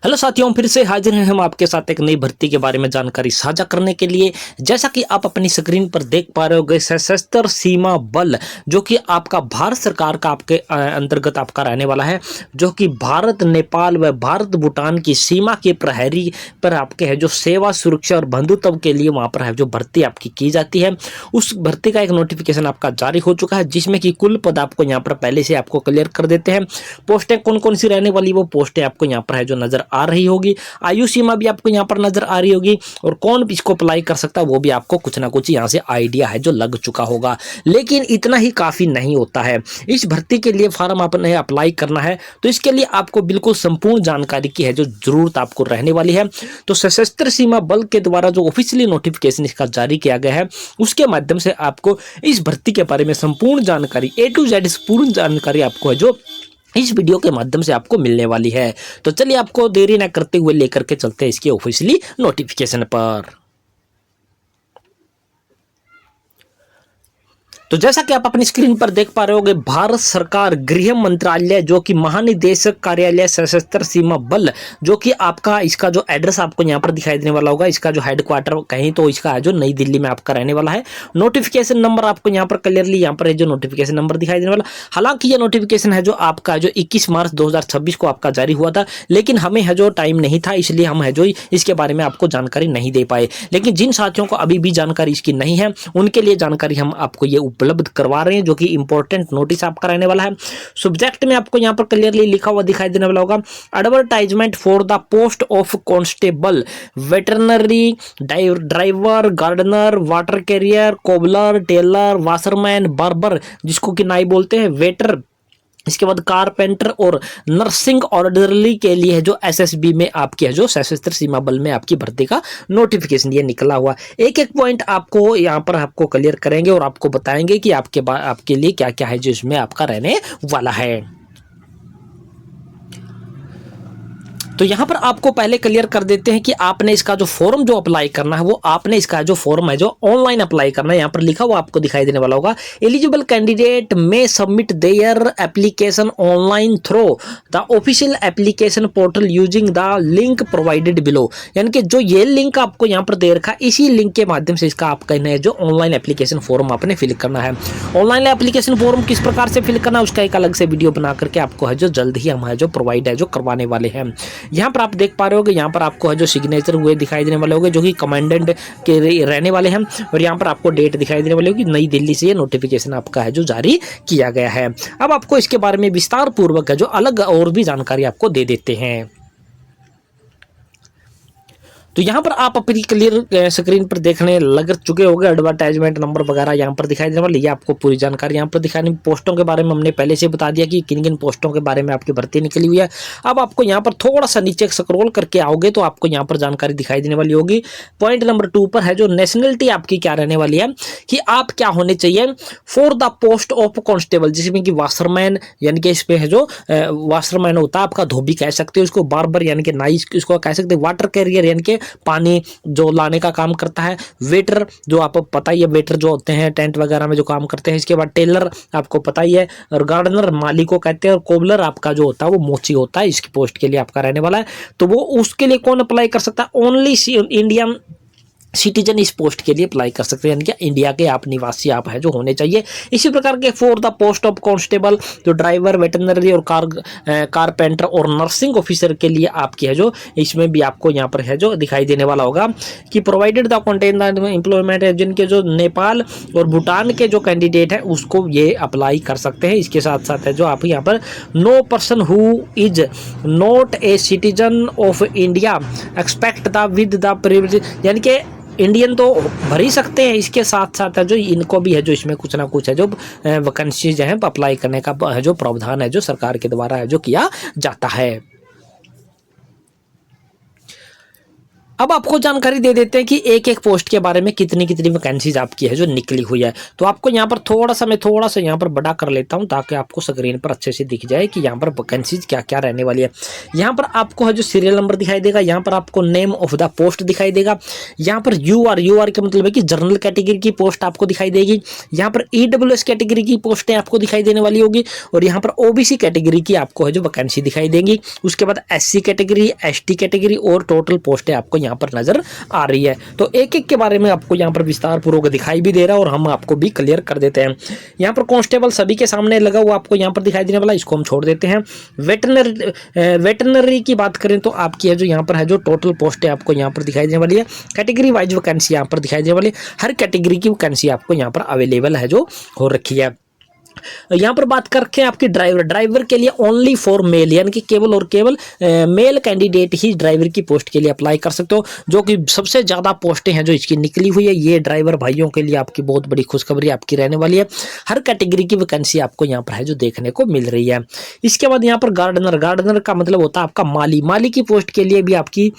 Hello साथियों, फिर से हाजिर हैं हम आपके साथ एक नई भर्ती के बारे में जानकारी साझा करने के लिए। जैसा कि आप अपनी स्क्रीन पर देख पा रहे होंगे, सशस्त्र सीमा बल जो कि आपका भारत सरकार का आपके अंतर्गत आपका रहने वाला है, जो कि भारत नेपाल व भारत भूटान की सीमा के प्रहरी पर आपके है जो सेवा सुरक्षा और बंधुत्व के लिए वहाँ पर है जो भर्ती आपकी की जाती है। उस भर्ती का एक नोटिफिकेशन आपका जारी हो चुका है, जिसमें कि कुल पद आपको यहाँ पर पहले से आपको क्लियर कर देते हैं। पोस्टें कौन कौन सी रहने वाली वो पोस्टें आपको यहाँ पर है जो नजर आ रही होगी। आयु सीमा भी आपको यहाँ पर नजर आ रही होगी और कौन इसको अप्लाई कर सकता है वो भी आपको कुछ ना कुछ यहाँ से आइडिया है जो लग चुका होगा। लेकिन इतना ही काफी नहीं होता है। इस भर्ती के लिए फॉर्म आपने अप्लाई करना है तो इसके लिए आपको बिल्कुल संपूर्ण जानकारी की है जो जरूरत आपको रहने वाली है। तो सशस्त्र सीमा बल के द्वारा जो ऑफिशियली नोटिफिकेशन इसका जारी किया गया है उसके माध्यम से आपको इस भर्ती के बारे में संपूर्ण जानकारी A to Z पूर्ण जानकारी आपको है जो इस वीडियो के माध्यम से आपको मिलने वाली है। तो चलिए आपको देरी न करते हुए लेकर के चलते हैं इसके ऑफिशियली नोटिफिकेशन पर। तो जैसा कि आप अपनी स्क्रीन पर देख पा रहे होंगे, भारत सरकार गृह मंत्रालय जो कि महानिदेशक कार्यालय सशस्त्र सीमा बल जो कि आपका इसका जो एड्रेस आपको यहाँ पर दिखाई देने वाला होगा, इसका जो हेडक्वार्टर कहीं तो इसका है जो नई दिल्ली में आपका रहने वाला है। नोटिफिकेशन नंबर आपको यहाँ पर क्लियरली यहाँ पर है जो नोटिफिकेशन नंबर दिखाई देने वाला। हालांकि यह नोटिफिकेशन है जो आपका जो 21 मार्च 2026 को आपका जारी हुआ था, लेकिन हमें है जो टाइम नहीं था, इसलिए हम है जो इसके बारे में आपको जानकारी नहीं दे पाए। लेकिन जिन साथियों को अभी भी जानकारी इसकी नहीं है उनके लिए जानकारी हम आपको ये उपलब्ध करवा रहे हैं, जो कि इंपॉर्टेंट नोटिस आपका रहने वाला है। सब्जेक्ट में आपको यहां पर क्लियरली लिखा हुआ दिखाई देने वाला होगा, advertisement for the post of constable, veterinary driver, gardener, water carrier, cobbler, tailor, washerman, barber जिसको कि नाई बोलते हैं, वेटर, इसके बाद कारपेंटर और नर्सिंग ऑर्डरली के लिए जो एसएसबी में आपकी है जो सशस्त्र सीमा बल में आपकी भर्ती का नोटिफिकेशन ये निकला हुआ। एक एक पॉइंट आपको यहाँ पर आपको क्लियर करेंगे और आपको बताएंगे कि आपके लिए क्या क्या है जो इसमें आपका रहने वाला है। तो यहाँ पर आपको पहले क्लियर कर देते हैं कि आपने इसका जो फॉर्म जो अप्लाई करना है वो आपने इसका जो फॉर्म है जो ऑनलाइन अप्लाई करना है। यहाँ पर लिखा हुआ आपको दिखाई देने वाला होगा, एलिजिबल कैंडिडेट में submit their application online through the official application portal using the link provided below. यानी कि जो ये लिंक आपको यहाँ पर दे रखा है, इसी लिंक के माध्यम से इसका आपका जो ऑनलाइन एप्लीकेशन फॉर्म आपने फिल करना है। ऑनलाइन एप्लीकेशन फॉर्म किस प्रकार से फिल करना है उसका एक अलग से वीडियो बना करके आपको है जो जल्द ही हम है जो प्रोवाइड है जो करवाने वाले हैं। यहाँ पर आप देख पा रहे होगे, यहाँ पर आपको है जो सिग्नेचर हुए दिखाई देने वाले होंगे जो कि कमांडेंट के रहने वाले हैं, और यहाँ पर आपको डेट दिखाई देने वाली होगी, नई दिल्ली से ये नोटिफिकेशन आपका है जो जारी किया गया है। अब आपको इसके बारे में विस्तार पूर्वक है जो अलग और भी जानकारी आपको दे देते हैं। तो यहाँ पर आप अपनी क्लियर स्क्रीन पर देखने लग चुके होंगे, एडवर्टाइजमेंट नंबर वगैरह यहाँ पर दिखाई देने वाले, ये आपको पूरी जानकारी यहाँ पर दिखानी। पोस्टों के बारे में हमने पहले से बता दिया कि किन किन पोस्टों के बारे में आपकी भर्ती निकली हुई है। अब आपको यहाँ पर थोड़ा सा नीचे स्क्रॉल करके आओगे तो आपको यहाँ पर जानकारी दिखाई देने वाली होगी। पॉइंट नंबर 2 पर है जो नेशनलिटी आपकी क्या रहने वाली है कि आप क्या होने चाहिए for the post of constable, जिसमें कि वाशरमैन यानी कि इस पे है जो वाशरमैन होता है आपका, धोबी कह सकते हो उसको, बार्बर यानी कि नाई इसको कह सकते हैं, वाटर कैरियर यानी कि पानी जो लाने का काम करता है, वेटर जो आपको पता ही है, वेटर जो होते हैं टेंट वगैरह में जो काम करते हैं, इसके बाद टेलर आपको पता ही है, और गार्डनर माली को कहते हैं, और कोबलर आपका जो होता है वो मोची होता है। इसकी पोस्ट के लिए आपका रहने वाला है। तो वो उसके लिए कौन अप्लाई कर सकता है? ओनली इंडियन सिटीजन इस पोस्ट के लिए अप्लाई कर सकते हैं, यानी कि इंडिया के आप निवासी आप है जो होने चाहिए। इसी प्रकार के for the post of constable जो ड्राइवर, वेटरनरी और कारपेंटर और नर्सिंग ऑफिसर के लिए आपकी है जो इसमें भी आपको यहाँ पर है जो दिखाई देने वाला होगा कि provided the contain the employment है, जिनके जो नेपाल और भूटान के जो कैंडिडेट है उसको ये अप्लाई कर सकते हैं। इसके साथ साथ है जो आप यहाँ पर no person who is not a citizen of India expect the with the privilege, यानी कि इंडियन तो भर ही सकते हैं, इसके साथ साथ है जो इनको भी है जो इसमें कुछ ना कुछ है जो वैकेंसीज है अप्लाई करने का है जो प्रावधान है जो सरकार के द्वारा है जो किया जाता है। अब आपको जानकारी दे देते हैं कि एक एक पोस्ट के बारे में कितनी कितनी वैकेंसीज आपकी है जो निकली हुई है। तो आपको यहाँ पर मैं थोड़ा सा यहाँ पर बड़ा कर लेता हूँ ताकि आपको स्क्रीन पर अच्छे से दिख जाए कि यहाँ पर वैकेंसीज क्या क्या रहने वाली है। यहाँ पर आपको है जो सीरियल नंबर दिखाई देगा, यहाँ पर आपको नेम ऑफ द पोस्ट दिखाई देगा, यहाँ पर यूआर का मतलब है कि जनरल कैटेगरी की पोस्ट आपको दिखाई देगी, यहाँ पर ईडब्ल्यूएस कैटेगरी की पोस्टें आपको दिखाई देने वाली होगी, और यहाँ पर ओबीसी कैटेगरी की आपको है जो वैकेंसी दिखाई देगी। उसके बाद एससी कैटेगरी, एसटी कैटेगरी और टोटल पोस्टें आपको यहाँ पर नजर आ रही है। तो एक एक के बारे में आपको यहाँ पर विस्तार पूर्वक दिखाई भी दे रहा है और हम आपको भी क्लियर कर देते हैं। यहाँ पर कांस्टेबल सभी के सामने लगा हुआ आपको यहाँ पर दिखाई देने वाला, इसको हम छोड़ देते हैं। वेटनरी की बात करें तो आपकी है जो यहाँ पर है जो टोटल पोस्टें आपको यहाँ पर दिखाई देने वाली है। कैटेगरी वाइज वैकेंसी यहाँ पर दिखाई देने वाली है, हर कैटेगरी की वैकेंसी आपको यहाँ पर अवेलेबल है जो हो रखी है। यहाँ पर बात करके आपकी ड्राइवर के लिए ओनली फॉर मेल, यानी कि केवल और केवल मेल कैंडिडेट ही ड्राइवर की पोस्ट के लिए अप्लाई कर सकते हो, जो कि सबसे ज़्यादा पोस्टें हैं जो इसकी निकली हुई है। ये ड्राइवर भाइयों के लिए आपकी बहुत बड़ी खुशखबरी आपकी रहने वाली है। हर कैटेगरी की वैकेंसी आपको यहाँ पर है जो देखने को मिल रही है। इसके बाद यहाँ पर गार्डनर का मतलब होता है आपका माली की पोस्ट के लिए भी आपकी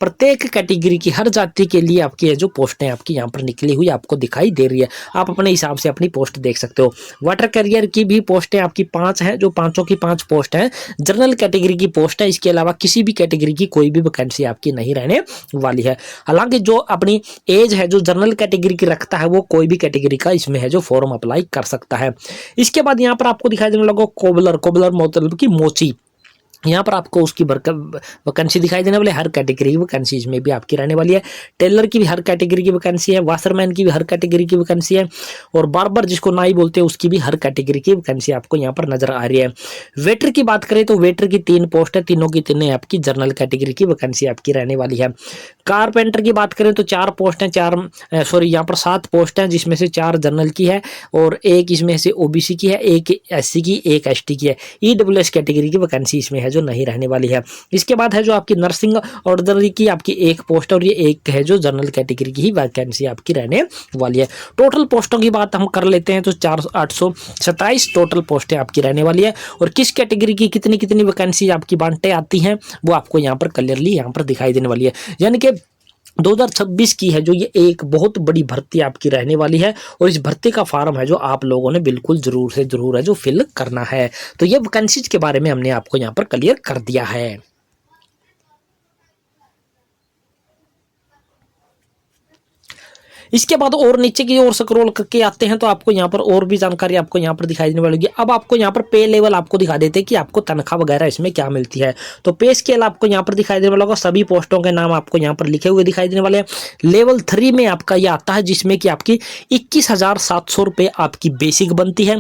प्रत्येक कैटेगरी की हर जाति के लिए आपकी है जो पोस्टें आपकी यहाँ पर निकली हुई आपको दिखाई दे रही है। आप अपने हिसाब से अपनी पोस्ट देख सकते हो। वाटर कैरियर की भी पोस्टें आपकी 5 हैं, जो पांचों की 5 पोस्ट हैं जनरल कैटेगरी की पोस्ट है। इसके अलावा किसी भी कैटेगरी की कोई भी वैकेंसी आपकी नहीं रहने वाली है। हालांकि जो अपनी एज है जो जनरल कैटेगरी की रखता है वो कोई भी कैटेगरी का इसमें है जो फॉर्म अप्लाई कर सकता है। इसके बाद यहाँ पर आपको दिखाई देने लगा कोबलर मतलब की मोची, यहाँ पर आपको उसकी वैकेंसी दिखाई देने वाली है। हर कैटेगरी की वैकेंसी इसमें भी आपकी रहने वाली है। टेलर की भी हर कैटेगरी की वैकेंसी है, वाशरमैन की भी हर कैटेगरी की वैकेंसी है, और बार्बर जिसको नाई बोलते हैं उसकी भी हर कैटेगरी की वैकेंसी आपको यहाँ पर नजर आ रही है। वेटर की बात करें तो वेटर की 3 पोस्ट है, तीनों की तीनों आपकी जनरल कैटेगरी की वैकेंसी आपकी रहने वाली है। कारपेंटर की बात करें तो 4 पोस्ट हैं, यहाँ पर 7 पोस्ट हैं, जिसमें से 4 जनरल की है और एक इसमें से ओबीसी की है, एक एससी की, एक एसटी की है। ईडब्ल्यूएस कैटेगरी की वैकेंसी इसमें है जो नहीं रहने वाली है। इसके बाद है जो आपकी नर्सिंग ऑर्डनरी की आपकी 1 पोस्ट और ये एक है जो जनरल कैटेगरी की ही वैकेंसी आपकी रहने वाली है। टोटल पोस्टों की बात हम कर लेते हैं तो 827 टोटल पोस्टें आपकी रहने वाली है, और किस कैटेगरी की कितनी कितनी वैकेंसी आपकी बांटे आती हैं वो आपको यहाँ पर क्लियरली यहाँ पर दिखाई देने वाली है। यानी कि 2026 की है जो ये एक बहुत बड़ी भर्ती आपकी रहने वाली है, और इस भर्ती का फॉर्म है जो आप लोगों ने बिल्कुल जरूर से जरूर है जो फिल करना है। तो ये वैकेंसीज के बारे में हमने आपको यहाँ पर क्लियर कर दिया है। इसके बाद और नीचे की ओर स्क्रॉल करके आते हैं तो आपको यहाँ पर और भी जानकारी आपको यहाँ पर दिखाई देने वाली होगी। अब आपको यहाँ पर पे लेवल आपको दिखा देते हैं कि आपको तनख्वाह वगैरह इसमें क्या मिलती है। तो पे स्केल आपको यहाँ पर दिखाई देने वाला होगा, सभी पोस्टों के नाम आपको यहाँ पर लिखे हुए दिखाई देने वाले हैं। लेवल 3 में आपका यह आता है जिसमें कि आपकी 21,700 रुपये आपकी बेसिक बनती है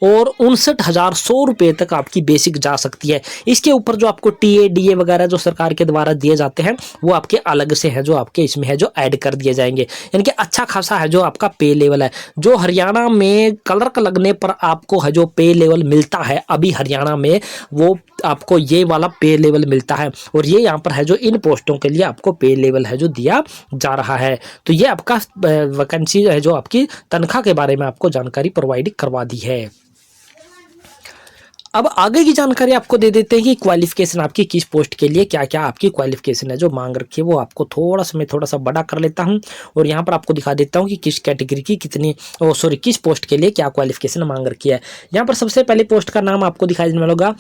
और 59,100 रुपये तक आपकी बेसिक जा सकती है। इसके ऊपर जो आपको टीए डीए वगैरह जो सरकार के द्वारा दिए जाते हैं वो आपके अलग से है जो आपके इसमें है जो ऐड कर दिए जाएंगे। यानी कि अच्छा खासा है जो आपका पे लेवल है। जो हरियाणा में क्लर्क लगने पर आपको है जो पे लेवल मिलता है, अभी हरियाणा में वो आपको ये वाला पे लेवल मिलता है, और ये यहाँ पर है जो इन पोस्टों के लिए आपको पे लेवल है जो दिया जा रहा है। तो ये आपका वैकेंसी है जो आपकी तनख्वाह के बारे में आपको जानकारी प्रोवाइड करवा दी है। अब आगे की जानकारी आपको दे देते हैं कि क्वालिफिकेशन आपकी किस पोस्ट के लिए क्या क्या आपकी क्वालिफिकेशन है जो मांग रखी है, वो आपको थोड़ा सा बड़ा कर लेता हूं और यहाँ पर आपको दिखा देता हूं कि किस कैटेगरी की किस पोस्ट के लिए क्या क्वालिफिकेशन मांग रखी है। यहाँ पर सबसे पहले पोस्ट का नाम आपको दिखाई देने वाला होगा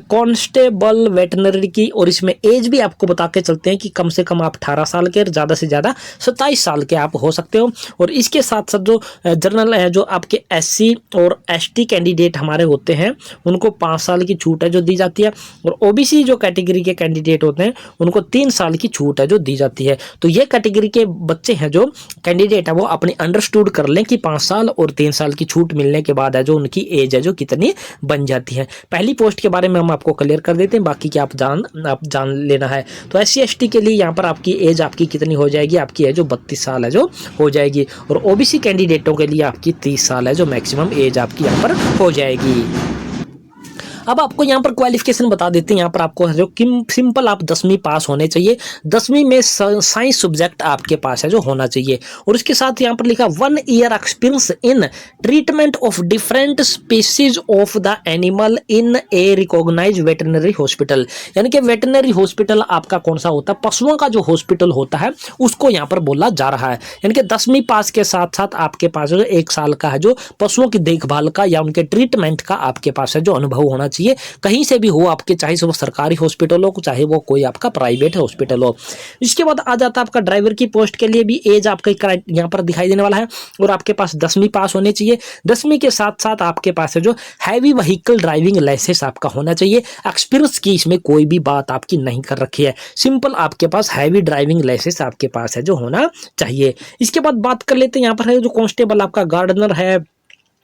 कांस्टेबल वेटनरी की, और इसमें एज भी आपको बता के चलते हैं कि कम से कम आप 18 साल के और ज़्यादा से ज़्यादा 27 साल के आप हो सकते हो। और इसके साथ साथ जो जनरल है जो आपके SC और ST कैंडिडेट हमारे होते हैं उनको 5 साल की छूट है जो दी जाती है, और ओबीसी जो कैटेगरी के कैंडिडेट होते हैं उनको 3 साल की छूट है जो दी जाती है। तो ये कैटेगरी के बच्चे हैं जो कैंडिडेट है वो अपने अंडरस्टूड कर लें कि 5 साल और 3 साल की छूट मिलने के बाद है जो उनकी एज है जो कितनी बन जाती है। पहली पोस्ट के बारे में हम आपको क्लियर कर देते हैं, बाकी की आप जान लेना है। तो SC ST के लिए यहाँ पर आपकी एज आपकी कितनी हो जाएगी, आपकी है जो 32 साल है जो हो जाएगी, और ओबीसी कैंडिडेटों के लिए आपकी 30 साल है जो मैक्सिमम एज आपकी यहाँ पर हो जाएगी। अब आपको यहाँ पर क्वालिफिकेशन बता देते हैं। यहाँ पर आपको जो सिंपल आप 10वीं पास होने चाहिए, 10वीं में साइंस सब्जेक्ट आपके पास है जो होना चाहिए। और इसके साथ यहाँ पर लिखा 1 year experience in treatment of different species of the animal in a recognised veterinary hospital. यानी कि वेटरनरी हॉस्पिटल आपका कौन सा होता है, पशुओं का जो हॉस्पिटल होता है उसको यहाँ पर बोला जा रहा है। यानी कि 10वीं पास के साथ साथ आपके पास जो 1 साल का है जो पशुओं की देखभाल का या उनके ट्रीटमेंट का आपके पास है जो अनुभव होना चाहिए, कहीं से भी हो आपके, चाहे वो सरकारी हॉस्पिटल हो चाहे वो कोई आपका प्राइवेट हॉस्पिटल हो। इसके बाद आ जाता है आपका ड्राइवर की पोस्ट के लिए भी एज आपका यहाँ पर दिखाई देने वाला है, और आपके पास 10वीं पास होनी चाहिए। 10वीं के साथ साथ आपके पास है जो हैवी व्हीकल ड्राइविंग लाइसेंस आपका होना चाहिए। एक्सपीरियंस की इसमें कोई भी बात आपकी नहीं कर रखी है, सिंपल आपके पास हैवी ड्राइविंग लाइसेंस आपके पास है जो होना चाहिए। इसके बाद बात कर लेते हैं यहाँ पर है जो कांस्टेबल आपका गार्डनर है,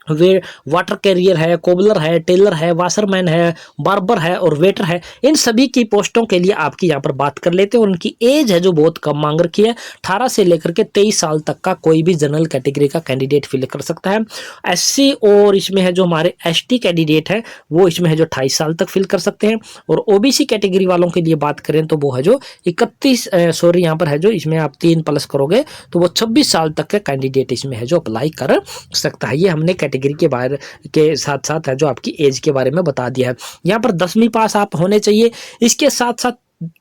वे वाटर कैरियर है, कोबलर है, टेलर है, वाशरमैन है, बार्बर है और वेटर है। इन सभी की पोस्टों के लिए आपकी यहाँ पर बात कर लेते हैं। और उनकी एज है जो बहुत कम मांग रखी है, 18 से लेकर के 23 साल तक का कोई भी जनरल कैटेगरी का कैंडिडेट फिल कर सकता है। एससी और इसमें है जो हमारे एसटी कैंडिडेट है वो इसमें है जो 28 साल तक फिल कर सकते हैं। और ओबीसी कैटेगरी वालों के लिए बात करें तो वो है जो 31 यहाँ पर है जो इसमें आप 3 प्लस करोगे तो वो 26 साल तक का कैंडिडेट इसमें है जो अप्लाई कर सकता है। ये हमने कैटेगरी के बारे के साथ साथ है जो आपकी एज के बारे में बता दिया है। यहाँ पर 10वीं पास आप होने चाहिए। इसके साथ साथ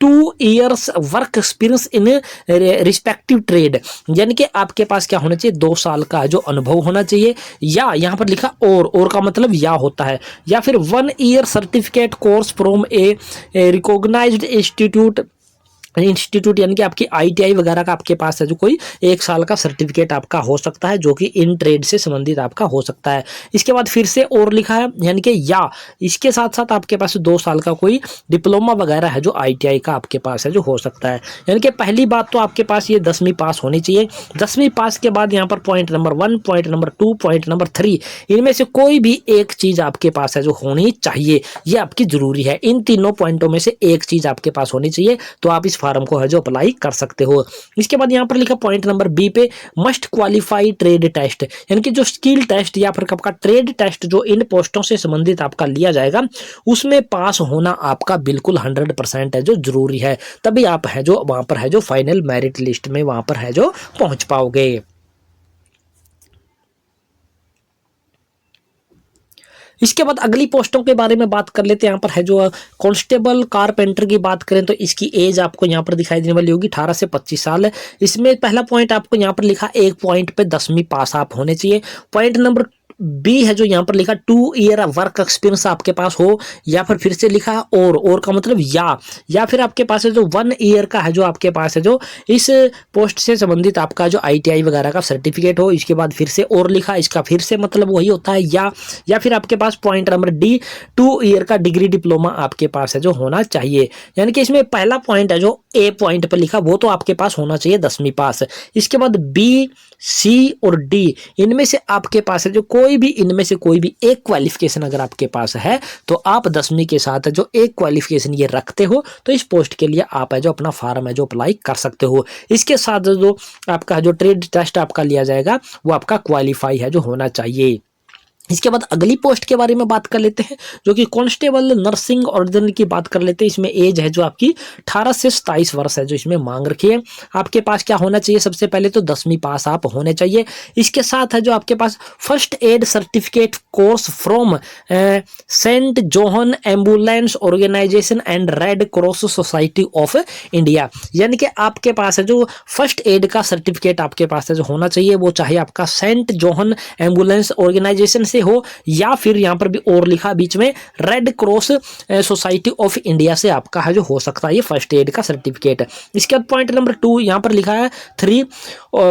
2 years work experience in respective trade, यानी कि आपके पास क्या होना चाहिए, 2 साल का जो अनुभव होना चाहिए। या यहाँ पर लिखा और का मतलब या होता है, या फिर 1 year certificate course from a recognised institute, यानी कि आपकी आईटीआई वगैरह का आपके पास है जो कोई 1 साल का सर्टिफिकेट आपका हो सकता है जो कि इन ट्रेड से संबंधित आपका हो सकता है। इसके बाद फिर से और लिखा है, यानी कि या इसके साथ साथ आपके पास 2 साल का कोई डिप्लोमा वगैरह है जो आईटीआई का आपके पास है जो हो सकता है। यानी कि पहली बात तो आपके पास ये 10वीं पास होनी चाहिए। 10वीं पास के बाद यहाँ पर point number 1, point number 2, point number 3, इनमें से कोई भी एक चीज आपके पास है जो होनी चाहिए, ये आपकी जरूरी है। इन तीनों पॉइंटों में से एक चीज आपके पास होनी चाहिए तो आप इस फार्म को है जो अप्लाई कर सकते हो। इसके बाद यहाँ पर लिखा पॉइंट नंबर बी पे मस्ट क्वालिफाई ट्रेड टेस्ट, यानी कि जो स्किल टेस्ट या फिर आपका ट्रेड टेस्ट जो इन पोस्टों से संबंधित आपका लिया जाएगा उसमें पास होना आपका बिल्कुल 100% है जो जरूरी है, तभी आप है जो वहां पर है जो फाइनल मेरिट लिस्ट में वहां पर है जो पहुंच पाओगे। इसके बाद अगली पोस्टों के बारे में बात कर लेते हैं। यहाँ पर है जो कांस्टेबल कारपेंटर की बात करें तो इसकी एज आपको यहाँ पर दिखाई देने वाली होगी 18 से 25 साल है। इसमें पहला पॉइंट आपको यहाँ पर लिखा 1 पॉइंट पे 10वीं पास आप होने चाहिए। पॉइंट नंबर बी है जो यहाँ पर लिखा 2 ईयर वर्क एक्सपीरियंस आपके पास हो, या फिर से लिखा और का मतलब या फिर आपके पास है जो 1 ईयर का है जो आपके पास है जो इस पोस्ट से संबंधित आपका जो आईटीआई वगैरह का सर्टिफिकेट हो। इसके बाद फिर से और लिखा, इसका फिर से मतलब वही होता है या फिर आपके पास पॉइंट नंबर डी 2 ईयर का डिग्री डिप्लोमा आपके पास है जो होना चाहिए। यानी कि इसमें पहला पॉइंट है जो ए पॉइंट पर लिखा वो तो आपके पास होना चाहिए 10वीं पास। इसके बाद बी, सी और डी, इनमें से आपके पास है जो कोई भी इनमें से कोई भी एक क्वालिफिकेशन अगर आपके पास है तो आप 10वीं के साथ जो एक क्वालिफिकेशन ये रखते हो तो इस पोस्ट के लिए आप है जो अपना फॉर्म है जो अप्लाई कर सकते हो। इसके साथ जो आपका जो ट्रेड टेस्ट आपका लिया जाएगा वो आपका क्वालिफाई है जो होना चाहिए। इसके बाद अगली पोस्ट के बारे में बात कर लेते हैं जो कि कांस्टेबल नर्सिंग ऑर्डिनरी की बात कर लेते हैं। इसमें एज है जो आपकी 18 से 27 वर्ष है जो इसमें मांग रखी है। आपके पास क्या होना चाहिए, सबसे पहले तो 10वीं पास आप होने चाहिए। इसके साथ है जो आपके पास first aid certificate course from saint John ambulance organisation and red cross society of India, यानी कि आपके पास है जो फर्स्ट एड का सर्टिफिकेट आपके पास है जो होना चाहिए, वो चाहे आपका सेंट जोहन एम्बुलेंस ऑर्गेनाइजेशन से हो या फिर यहाँ पर भी और लिखा बीच में red cross society of India से आपका है जो हो सकता है ये फर्स्ट एड का सर्टिफिकेट। इसके बाद पॉइंट नंबर 2 यहाँ पर लिखा है 3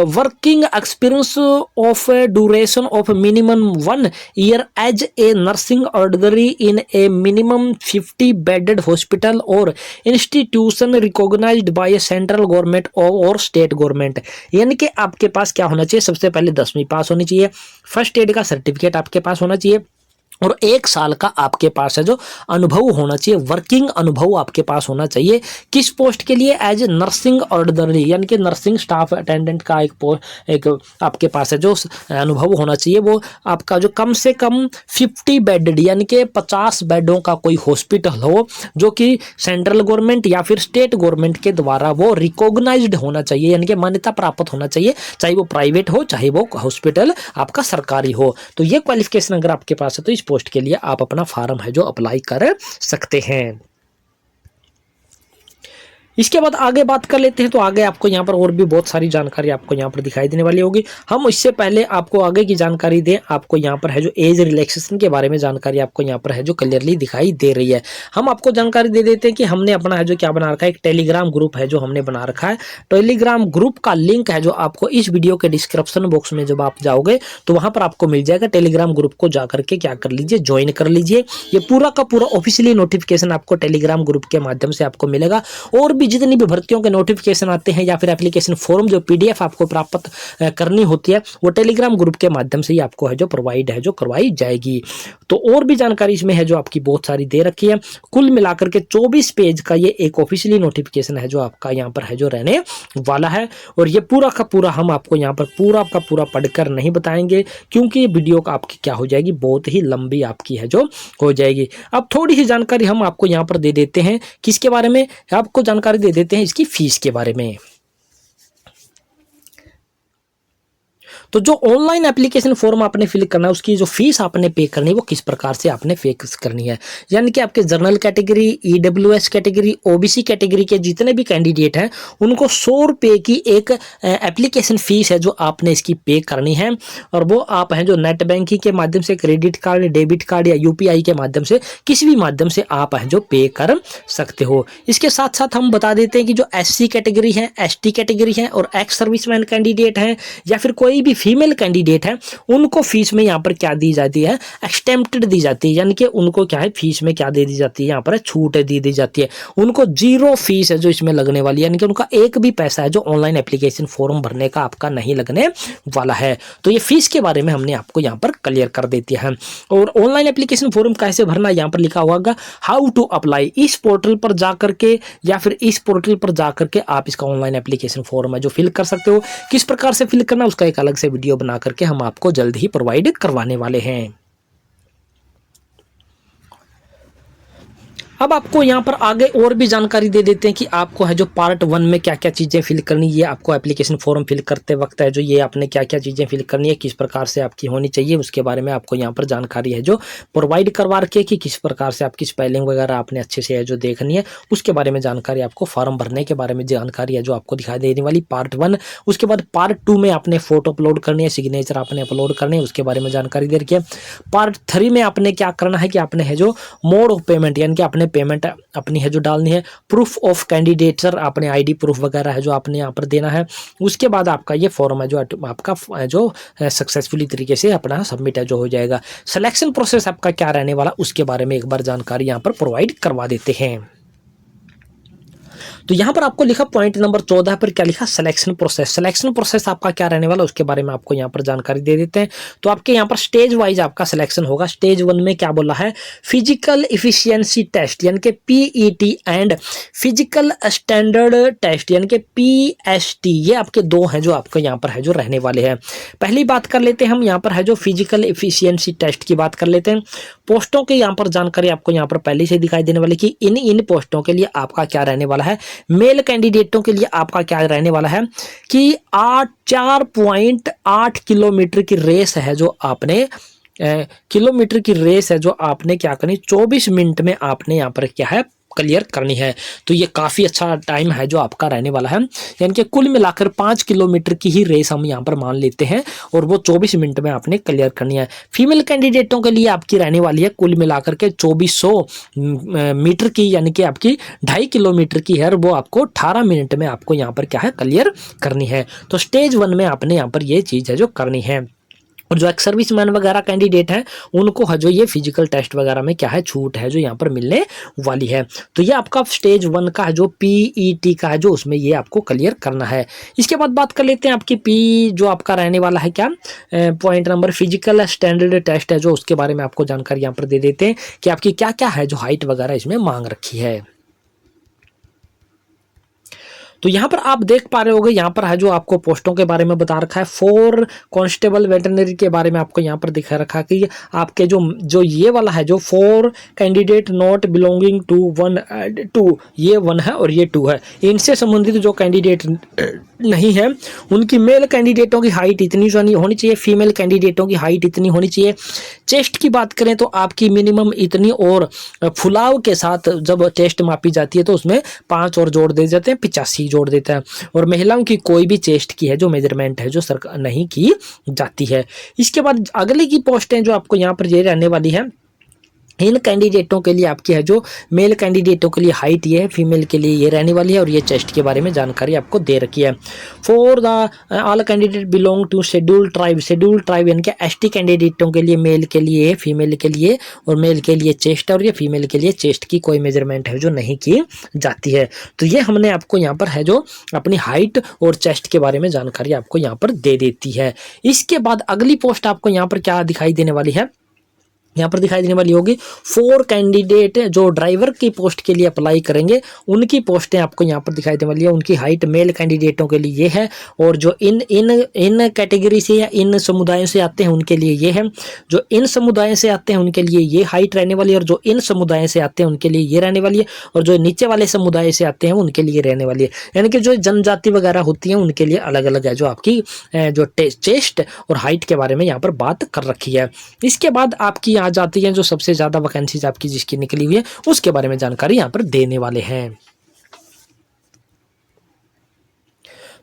working experience of duration of minimum 1 year as a nursing ordinary in a minimum 50 bedded hospital और institution recognised by central government और स्टेट गवर्नमेंट। यानी कि आपके पास क्या होना चाहिए, सबसे पहले 10वीं पास होनी चाहिए, फर्स्ट एड का सर्टिफिकेट आपके पास होना चाहिए और 1 साल का आपके पास है जो अनुभव होना चाहिए, वर्किंग अनुभव आपके पास होना चाहिए। किस पोस्ट के लिए? एज ए नर्सिंग ऑर्डिनरी, यानी कि नर्सिंग स्टाफ अटेंडेंट का एक आपके पास है जो अनुभव होना चाहिए। वो आपका जो कम से कम 50 बेडेड यानी कि 50 बेडों का कोई हॉस्पिटल हो, जो कि सेंट्रल गवर्नमेंट या फिर स्टेट गवर्नमेंट के द्वारा वो रिकॉग्नाइज्ड होना चाहिए, यानी कि मान्यता प्राप्त होना चाहिए, चाहे वो प्राइवेट हो चाहे वो हॉस्पिटल आपका सरकारी हो। तो ये क्वालिफिकेशन अगर आपके पास है तो इस पोस्ट के लिए आप अपना फॉर्म है जो अप्लाई कर सकते हैं। इसके बाद आगे बात कर लेते हैं। तो आगे आपको यहाँ पर और भी बहुत सारी जानकारी आपको यहाँ पर दिखाई देने वाली होगी। हम इससे पहले आपको आगे की जानकारी दें, आपको यहाँ पर है जो एज रिलैक्सेशन के बारे में जानकारी आपको यहाँ पर है जो क्लियरली दिखाई दे रही है। हम आपको जानकारी दे देते हैं कि हमने अपना है जो क्या बना रखा है, एक टेलीग्राम ग्रुप है जो हमने बना रखा है। टेलीग्राम ग्रुप का लिंक है जो आपको इस वीडियो के डिस्क्रिप्शन बॉक्स में जब आप जाओगे तो वहां पर आपको मिल जाएगा। टेलीग्राम ग्रुप को जाकर के क्या कर लीजिए, ज्वाइन कर लीजिए। ये पूरा का पूरा ऑफिशियली नोटिफिकेशन आपको टेलीग्राम ग्रुप के माध्यम से आपको मिलेगा। और भी जितनी भी भर्तियों के नोटिफिकेशन आते हैं या फिर एप्लीकेशन फॉर्म जो पीडीएफ आपको प्राप्त करनी होती है, वो टेलीग्राम ग्रुप के माध्यम से ही आपको है जो प्रोवाइड है जो करवाई जाएगी। तो और भी जानकारी इसमें है जो आपकी बहुत सारी दे रखी है। कुल मिलाकर के 24 पेज का ये एक ऑफिशियली नोटिफिकेशन है जो आपका यहाँ पर है जो रहने वाला है। और ये पूरा का पूरा हम आपको यहाँ पर पूरा का पूरा पढ़कर नहीं बताएंगे, क्योंकि ये वीडियो आपकी क्या हो जाएगी, बहुत ही लंबी आपकी है जो हो जाएगी। अब थोड़ी सी जानकारी हम आपको यहाँ पर दे देते हैं। किसके बारे में? आपको जानकारी दे देते हैं इसकी फीस के बारे में। तो जो ऑनलाइन एप्लीकेशन फॉर्म आपने फिल करना है, उसकी जो फीस आपने पे करनी है वो किस प्रकार से आपने पे करनी है। यानी कि आपके general category, EWS category, OBC category के जितने भी कैंडिडेट हैं उनको 100 रुपये की एक एप्लीकेशन फीस है जो आपने इसकी पे करनी है। और वो आप हैं जो नेट बैंकिंग के माध्यम से, क्रेडिट कार्ड, डेबिट कार्ड या यूपीआई के माध्यम से, किसी भी माध्यम से आप हैं जो पे कर सकते हो। इसके साथ साथ हम बता देते हैं कि जो एससी कैटेगरी है, एसटी कैटेगरी है और एक्स सर्विसमैन कैंडिडेट हैं या फिर कोई भी फीमेल कैंडिडेट है, उनको फीस में यहाँ पर क्या दी जाती है, एक्सटेम्प्टेड दी जाती है। यानी कि उनको क्या है, फीस में क्या दे दी जाती है, यहाँ पर छूट दी दी जाती है। उनको 0 फीस है जो इसमें लगने वाली है, यानी कि उनका एक भी पैसा है जो ऑनलाइन एप्लीकेशन फॉर्म भरने का आपका नहीं लगने वाला है। तो ये फीस के बारे में हमने आपको यहाँ पर क्लियर कर देती है। और ऑनलाइन एप्लीकेशन फॉर्म कैसे भरना, यहाँ पर लिखा होगा हाउ टू अप्लाई। इस पोर्टल पर जाकर के या फिर इस पोर्टल पर जाकर के आप इसका ऑनलाइन एप्लीकेशन फॉर्म है जो फिल कर सकते हो। किस प्रकार से फिल करना उसका एक अलग से वीडियो बना करके हम आपको जल्द ही प्रोवाइड करवाने वाले हैं। अब आपको यहाँ पर आगे और भी जानकारी दे देते हैं कि आपको है जो पार्ट 1 में क्या क्या चीज़ें फिल करनी है। आपको एप्लीकेशन फॉर्म फिल करते वक्त है जो ये आपने क्या क्या चीज़ें फिल करनी है, किस प्रकार से आपकी होनी चाहिए, उसके बारे में आपको यहाँ पर जानकारी है जो प्रोवाइड करवा रखी है कि किस प्रकार से आपकी स्पेलिंग वगैरह आपने अच्छे से है जो देखनी है। उसके बारे में जानकारी, आपको फॉर्म भरने के बारे में जानकारी है जो आपको दिखाई देने वाली पार्ट 1। उसके बाद पार्ट 2 में आपने फोटो अपलोड करनी है, सिग्नेचर आपने अपलोड करनी है, उसके बारे में जानकारी दे रखी है। पार्ट 3 में आपने क्या करना है कि आपने है जो मोड ऑफ पेमेंट, यानी कि आपने पेमेंट अपनी है जो डालनी है। प्रूफ ऑफ कैंडिडेचर, आपने आईडी प्रूफ वगैरह है जो आपने यहाँ पर देना है। उसके बाद आपका ये फॉर्म है जो आपका जो सक्सेसफुली तरीके से अपना सबमिट है जो हो जाएगा। सिलेक्शन प्रोसेस आपका क्या रहने वाला उसके बारे में एक बार जानकारी यहाँ पर प्रोवाइड करवा देते हैं। तो यहाँ पर आपको लिखा पॉइंट नंबर 14 पर क्या लिखा, सिलेक्शन प्रोसेस। सिलेक्शन प्रोसेस आपका क्या रहने वाला उसके बारे में आपको यहाँ पर जानकारी दे देते हैं। तो आपके यहाँ पर स्टेज वाइज आपका सिलेक्शन होगा। स्टेज 1 में क्या बोला है, फिजिकल इफिशियंसी टेस्ट यानी कि PET and physical standard test यानी कि पीएसटी, ये आपके 2 हैं जो आपको यहाँ पर है जो रहने वाले हैं। पहली बात कर लेते हैं हम यहाँ पर है जो फिजिकल इफिशियंसी टेस्ट की बात कर लेते हैं। पोस्टों के यहाँ पर जानकारी आपको यहाँ पर पहले से दिखाई देने वाली कि इन पोस्टों के लिए आपका क्या रहने वाला है। मेल कैंडिडेटों के लिए आपका क्या रहने वाला है कि 4.8 किलोमीटर की रेस है जो आपने क्या करनी, 24 मिनट में आपने यहाँ पर क्या है क्लियर करनी है। तो ये काफ़ी अच्छा टाइम है जो आपका रहने वाला है। यानी कि कुल मिलाकर 5 किलोमीटर की ही रेस हम यहाँ पर मान लेते हैं और वो 24 मिनट में आपने क्लियर करनी है। फीमेल कैंडिडेटों के लिए आपकी रहने वाली है कुल मिलाकर के 2400 मीटर की, यानी कि आपकी 2.5 किलोमीटर की है, वो आपको 18 मिनट में आपको यहाँ पर क्या है क्लियर करनी है। तो स्टेज 1 में आपने यहाँ पर ये चीज़ है जो करनी है। और जो एक्स सर्विसमैन वगैरह कैंडिडेट हैं उनको है जो ये फिजिकल टेस्ट वगैरह में क्या है छूट है जो यहाँ पर मिलने वाली है। तो ये आपका स्टेज 1 का है जो पीईटी का है जो उसमें ये आपको क्लियर करना है। इसके बाद बात कर लेते हैं आपकी पी जो आपका रहने वाला है क्या point number physical standard test है जो उसके बारे में आपको जानकारी यहाँ पर दे देते हैं कि आपकी क्या क्या है जो हाइट वगैरह इसमें मांग रखी है। तो यहाँ पर आप देख पा रहे होगे यहाँ पर है जो आपको पोस्टों के बारे में बता रखा है। 4 कांस्टेबल वेटरनरी के बारे में आपको यहाँ पर दिखा रखा है कि आपके जो जो ये वाला है जो 4 candidate not belonging to 1 and 2 ये 1 है और ये 2 है। इनसे संबंधित जो कैंडिडेट नहीं है उनकी मेल कैंडिडेटों की हाइट इतनी होनी चाहिए, फीमेल कैंडिडेटों की हाइट इतनी होनी चाहिए। चेस्ट की बात करें तो आपकी मिनिमम इतनी और फुलाव के साथ जब चेस्ट मापी जाती है तो उसमें 5 और जोड़ दे जाते हैं, 85 जोड़ देता है। और महिलाओं की कोई भी चेस्ट की है जो मेजरमेंट है जो सरकार नहीं की जाती है। इसके बाद अगले की पोस्टें जो आपको यहाँ पर ये रहने वाली है इन कैंडिडेटों के लिए आपकी है जो मेल कैंडिडेटों के लिए हाइट ये है, फीमेल के लिए ये रहने वाली है और ये चेस्ट के बारे में जानकारी आपको दे रखी है। For the all candidate belong to scheduled tribe यानी कि एसटी कैंडिडेटों के लिए मेल के लिए, फीमेल के लिए और मेल के लिए चेस्ट और ये फीमेल के लिए चेस्ट की कोई मेजरमेंट है जो नहीं की जाती है। तो ये हमने आपको यहाँ पर है जो अपनी हाइट और चेस्ट के बारे में जानकारी आपको यहाँ पर दे देती है। इसके बाद अगली पोस्ट आपको यहाँ पर क्या दिखाई देने वाली है, यहाँ पर दिखाई देने वाली होगी 4 कैंडिडेट जो ड्राइवर की पोस्ट के लिए अप्लाई करेंगे उनकी पोस्टें आपको यहाँ पर दिखाई देने वाली है। उनकी हाइट मेल कैंडिडेटों के लिए ये है और जो इन इन इन कैटेगरी से या इन समुदायों से आते हैं उनके लिए ये है। जो इन समुदायों से आते हैं उनके लिए ये हाइट रहने वाली है और जो इन समुदायों से आते हैं उनके लिए ये रहने वाली है और जो नीचे वाले समुदाय से आते हैं उनके लिए रहने वाली है। यानी कि जो जनजाति वगैरह होती है उनके लिए अलग अलग है जो आपकी जो चेस्ट और हाइट के बारे में यहाँ पर बात कर रखी है। इसके बाद आपकी आ जाती है जो सबसे ज्यादा वैकेंसीज आपकी जिसकी निकली हुई है उसके बारे में जानकारी यहां पर देने वाले हैं।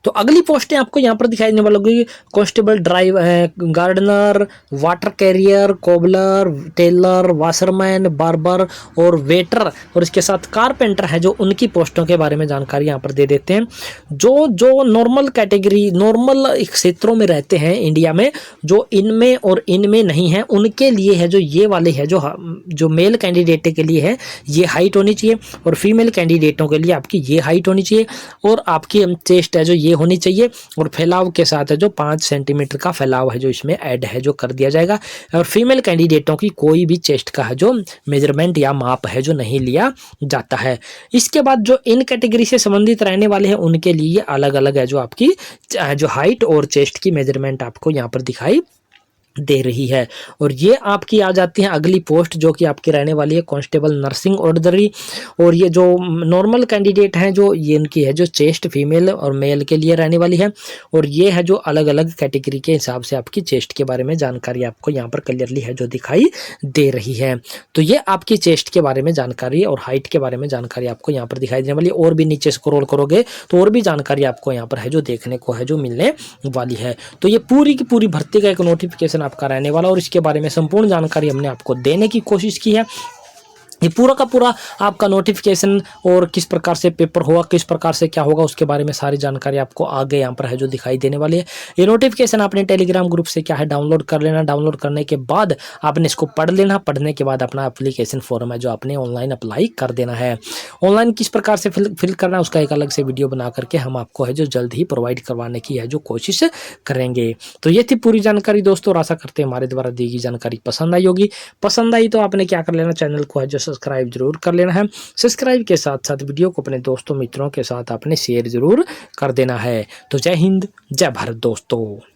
तो अगली पोस्टें आपको यहाँ पर दिखाई देने वाली होगी constable drive gardener, water carrier, cobbler, tailor, washerman, barber और वेटर और इसके साथ कारपेंटर है जो उनकी पोस्टों के बारे में जानकारी यहाँ पर दे देते हैं। जो जो नॉर्मल कैटेगरी नॉर्मल क्षेत्रों में रहते हैं इंडिया में जो इनमें और इनमें नहीं है उनके लिए है जो ये वाले है जो मेल कैंडिडेट के लिए है ये हाइट होनी चाहिए और फीमेल कैंडिडेटों के लिए आपकी ये हाइट होनी चाहिए और आपकी चेस्ट है जो ये होनी चाहिए और फैलाव के साथ है जो 5 सेंटीमीटर का फैलाव है जो इसमें ऐड है जो कर दिया जाएगा। और फीमेल कैंडिडेटों की कोई भी चेस्ट का है जो मेजरमेंट या माप है जो नहीं लिया जाता है। इसके बाद जो इन कैटेगरी से संबंधित रहने वाले हैं उनके लिए अलग अलग है जो आपकी जो हाइट और चेस्ट की मेजरमेंट आपको यहाँ पर दिखाई दे रही है। और ये आपकी आ जाती है अगली पोस्ट जो कि आपकी रहने वाली है कांस्टेबल नर्सिंग ऑर्डनरी और ये जो नॉर्मल कैंडिडेट हैं जो ये इनकी है जो चेस्ट फीमेल और मेल के लिए रहने वाली है और ये है जो अलग अलग कैटेगरी के हिसाब से आपकी चेस्ट के बारे में जानकारी आपको यहाँ पर क्लियरली है जो दिखाई दे रही है। तो ये आपकी चेस्ट के बारे में जानकारी और हाइट के बारे में जानकारी आपको यहाँ पर दिखाई देने वाली है। और भी नीचे स्क्रॉल करोगे तो और भी जानकारी आपको यहाँ पर है जो देखने को है जो मिलने वाली है। तो ये पूरी की पूरी भर्ती का एक नोटिफिकेशन आपका रहने वाला और इसके बारे में संपूर्ण जानकारी हमने आपको देने की कोशिश की है। ये पूरा का पूरा आपका नोटिफिकेशन और किस प्रकार से पेपर होगा किस प्रकार से क्या होगा उसके बारे में सारी जानकारी आपको आगे यहाँ पर है जो दिखाई देने वाली है। ये नोटिफिकेशन आपने टेलीग्राम ग्रुप से क्या है डाउनलोड कर लेना। डाउनलोड करने के बाद आपने इसको पढ़ लेना। पढ़ने के बाद अपना एप्लीकेशन फॉर्म है जो आपने ऑनलाइन अप्लाई कर देना है। ऑनलाइन किस प्रकार से फिल करना है उसका एक अलग से वीडियो बना करके हम आपको है जो जल्द ही प्रोवाइड करवाने की है जो कोशिश करेंगे। तो ये थी पूरी जानकारी दोस्तों और आशा करते हैं हमारे द्वारा दी गई जानकारी पसंद आई होगी। पसंद आई तो आपने क्या कर लेना चैनल को है जो सब्सक्राइब जरूर कर लेना है। सब्सक्राइब के साथ साथ वीडियो को अपने दोस्तों मित्रों के साथ आपने शेयर जरूर कर देना है। तो जय हिंद जय भारत दोस्तों।